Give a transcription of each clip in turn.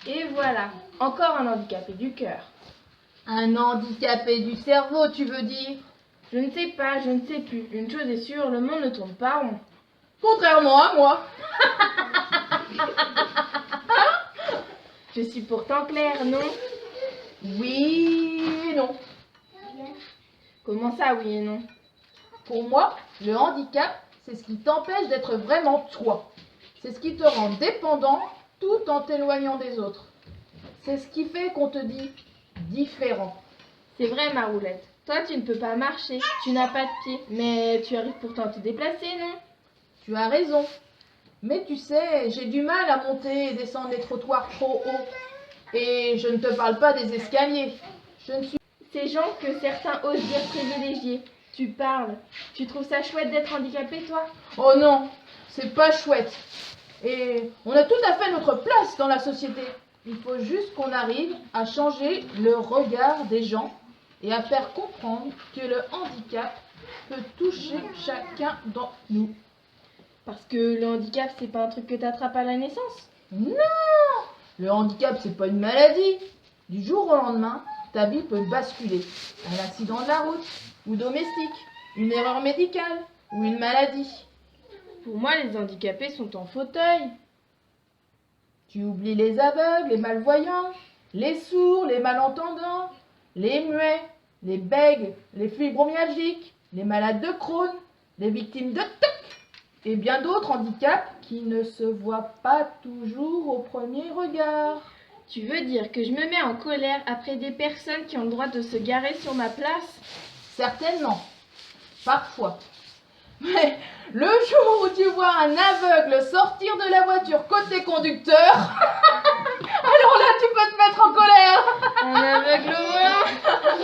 Et voilà, encore un handicapé du cœur. Un handicapé du cerveau, tu veux dire? Je ne sais pas, je ne sais plus. Une chose est sûre, le monde ne tourne pas rond. Contrairement à moi. Je suis pourtant claire, non? Oui et non. Comment ça, oui et non? Pour moi, le handicap, c'est ce qui t'empêche d'être vraiment toi. C'est ce qui te rend dépendant tout en t'éloignant des autres. C'est ce qui fait qu'on te dit différent. C'est vrai, ma roulette. Toi, tu ne peux pas marcher, tu n'as pas de pied, mais tu arrives pourtant à te déplacer, non? Tu as raison. Mais tu sais, j'ai du mal à monter et descendre les trottoirs trop hauts. Et je ne te parle pas des escaliers. Je ne suis... Ces gens que certains osent dire privilégiés. Tu parles. Tu trouves ça chouette d'être handicapé, toi? Oh non, c'est pas chouette. Et on a tout à fait notre place dans la société. Il faut juste qu'on arrive à changer le regard des gens et à faire comprendre que le handicap peut toucher chacun d'entre nous. Parce que le handicap, c'est pas un truc que t'attrapes à la naissance. Non! Le handicap, c'est pas une maladie. Du jour au lendemain, ta vie peut basculer. Un accident de la route, ou domestique, une erreur médicale, ou une maladie. Pour moi, les handicapés sont en fauteuil. Tu oublies les aveugles, les malvoyants, les sourds, les malentendants, les muets, les bègues, les fibromyalgiques, les malades de Crohn, les victimes de TOC et bien d'autres handicaps qui ne se voient pas toujours au premier regard. Tu veux dire que je me mets en colère après des personnes qui ont le droit de se garer sur ma place? Certainement, parfois. Mais le jour où tu vois un aveugle sortir de la voiture côté conducteur, alors là tu peux te mettre en colère. Un aveugle au volant?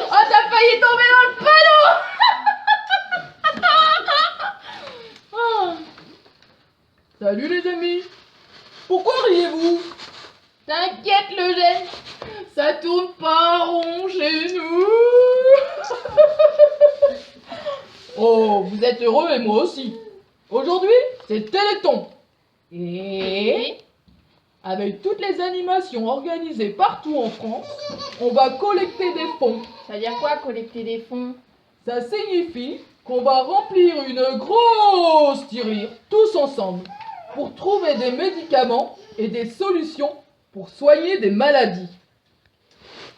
Oh, t'as failli tomber dans le panneau. Oh. Salut les amis. Pourquoi riez-vous? T'inquiète le gène, ça tourne pas rond chez nous. Oh, vous êtes heureux et moi aussi. Aujourd'hui, c'est Téléthon. Et avec toutes les animations organisées partout en France, on va collecter des fonds. Ça veut dire quoi, collecter des fonds? Ça signifie qu'on va remplir une grosse tirelire tous ensemble pour trouver des médicaments et des solutions pour soigner des maladies.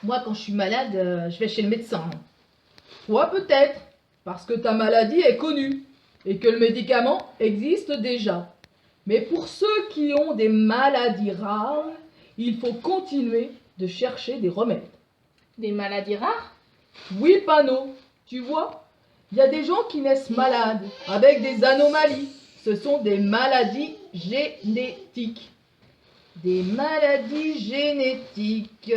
Moi, quand je suis malade, je vais chez le médecin. Toi, peut-être, parce que ta maladie est connue et que le médicament existe déjà. Mais pour ceux qui ont des maladies rares, il faut continuer de chercher des remèdes. Des maladies rares? Oui, Pano, tu vois, il y a des gens qui naissent malades, avec des anomalies. Ce sont des maladies génétiques. Des maladies génétiques.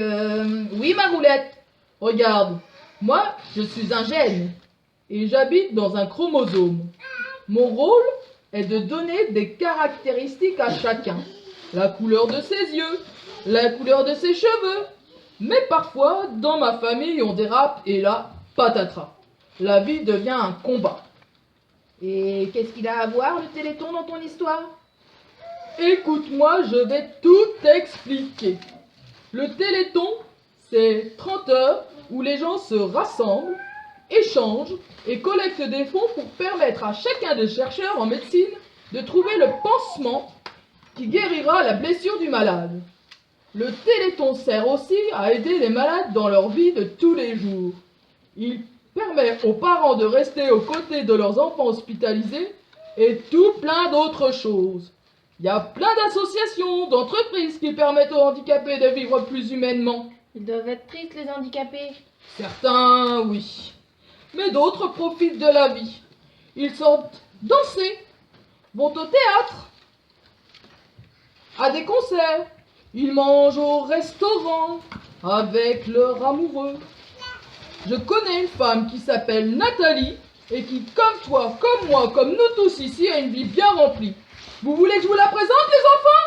Oui, ma roulette. Regarde, moi, je suis un gène et j'habite dans un chromosome. Mon rôle est de donner des caractéristiques à chacun. La couleur de ses yeux, la couleur de ses cheveux. Mais parfois, dans ma famille, on dérape et là, patatras. La vie devient un combat. Et qu'est-ce qu'il a à voir, le Téléthon, dans ton histoire? Écoute-moi, je vais tout expliquer. Le Téléthon, c'est 30 heures où les gens se rassemblent, échangent et collectent des fonds pour permettre à chacun des chercheurs en médecine de trouver le pansement qui guérira la blessure du malade. Le Téléthon sert aussi à aider les malades dans leur vie de tous les jours. Il permet aux parents de rester aux côtés de leurs enfants hospitalisés et tout plein d'autres choses. Il y a plein d'associations, d'entreprises qui permettent aux handicapés de vivre plus humainement. Ils doivent être tristes, les handicapés. Certains, oui. Mais d'autres profitent de la vie. Ils sortent danser, vont au théâtre, à des concerts. Ils mangent au restaurant avec leur amoureux. Je connais une femme qui s'appelle Nathalie et qui, comme toi, comme moi, comme nous tous ici, a une vie bien remplie. Vous voulez que je vous la présente, les enfants?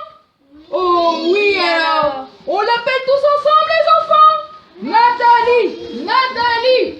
Oh oui alors! On l'appelle tous ensemble, les enfants? Nathalie! Nathalie!